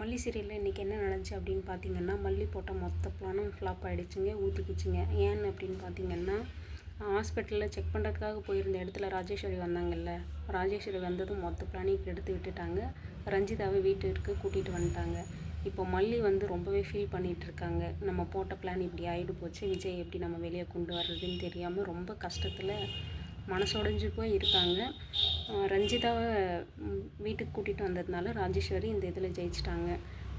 மல்லி சீரியலில் இன்றைக்கி என்ன நடந்துச்சு அப்படின்னு பார்த்தீங்கன்னா, மல்லி போட்ட மொத்த பிளானும் ஃப்ளாப் ஆகிடுச்சுங்க, ஊற்றிக்கிச்சுங்க. ஏன்னு அப்படின்னு பார்த்தீங்கன்னா, ஹாஸ்பிட்டலில் செக் பண்ணுறதுக்காக போயிருந்த இடத்துல ராஜேஸ்வரி வந்தாங்கல்ல, ராஜேஸ்வரி வந்ததும் மொத்த பிளானையும் எடுத்து விட்டுட்டாங்க. ரஞ்சிதாவை வீட்டிற்கு கூட்டிகிட்டு வந்துட்டாங்க. இப்போ மல்லி ரொம்பவே ஃபீல் பண்ணிகிட்ருக்காங்க. நம்ம போட்ட பிளான் இப்படி ஆகிடு போச்சு, விஜய் எப்படி நம்ம வெளியே கொண்டு வர்றதுன்னு தெரியாமல் ரொம்ப கஷ்டத்தில் மனசொடைஞ்சு போய் இருக்காங்க. ரஞ்சிதாவை வீட்டுக்கு கூட்டிகிட்டு வந்ததுனால ராஜேஸ்வரி இந்த இதில் ஜெயிச்சிட்டாங்க.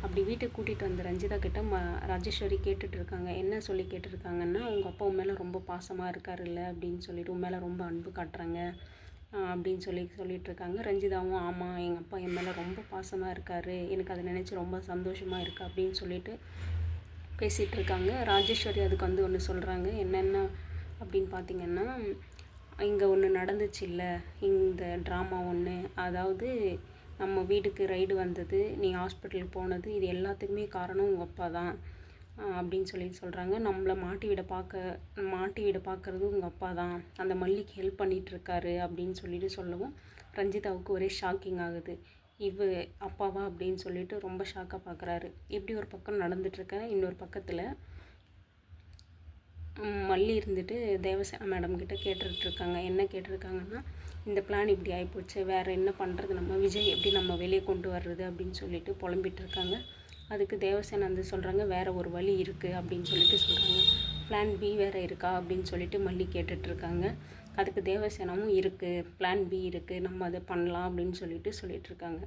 அப்படி வீட்டுக்கு கூட்டிகிட்டு வந்த ரஞ்சிதா கிட்ட ராஜேஸ்வரி கேட்டுட்ருக்காங்க. என்ன சொல்லி கேட்டிருக்காங்கன்னா, உங்கள் அப்பா உன் மேலே ரொம்ப பாசமாக இருக்காருல்ல அப்படின்னு சொல்லிட்டு, உன் மேலே ரொம்ப அன்பு காட்டுறாங்க அப்படின்னு சொல்லிகிட்ருக்காங்க. ரஞ்சிதாவும் ஆமாம், எங்கள் அப்பா என் மேலே ரொம்ப பாசமாக இருக்கார், எனக்கு அதை நினச்சி ரொம்ப சந்தோஷமாக இருக்குது அப்படின்னு சொல்லிட்டு பேசிகிட்ருக்காங்க. ராஜேஸ்வரி அதுக்கு ஒன்று சொல்கிறாங்க. என்னென்ன அப்படின்னு பார்த்திங்கன்னா, இங்கே ஒன்று நடந்துச்சு இல்லை, இந்த ட்ராமா ஒன்று, அதாவது நம்ம வீட்டுக்கு ரைடு வந்தது, நீ ஹாஸ்பிட்டலுக்கு போனது, இது எல்லாத்துக்குமே காரணம் உங்கள் அப்பா தான் அப்படின்னு சொல்கிறாங்க. நம்மளை மாட்டி விட பார்க்குறது உங்கள் அப்பா தான், அந்த மல்லிக்கு ஹெல்ப் பண்ணிகிட்ருக்காரு அப்படின்னு சொல்லிட்டு சொல்லவும் ரஞ்சிதாவுக்கு ஒரே ஷாக்கிங் ஆகுது. அப்பாவா அப்படின்னு சொல்லிட்டு ரொம்ப ஷாக்காக பார்க்குறாரு. இப்படி ஒரு பக்கம் நடந்துகிட்ருக்க, இன்னொரு பக்கத்தில் மல்லி இருந்துட்டு தேவசேனா மேடம் கிட்ட கேட்டுட்ருக்காங்க. என்ன கேட்டிருக்காங்கன்னா, இந்த பிளான் இப்படி ஆகிப்போச்சு, வேறு என்ன பண்ணுறது, நம்ம விஜய் எப்படி நம்ம வெளியே கொண்டு வர்றது அப்படின்னு சொல்லிட்டு புலம்பிகிட்ருக்காங்க. அதுக்கு தேவசேனா சொல்கிறாங்க, வேறு ஒரு வழி இருக்குது அப்படின்னு சொல்லிட்டு சொல்கிறாங்க. பிளான் பி வேறு இருக்கா அப்படின்னு சொல்லிட்டு மல்லி கேட்டுட்ருக்காங்க. அதுக்கு தேவசேனாவும் இருக்குது, பிளான் பி இருக்குது, நம்ம அதை பண்ணலாம் அப்படின்னு சொல்லிட்டு சொல்லிகிட்ருக்காங்க.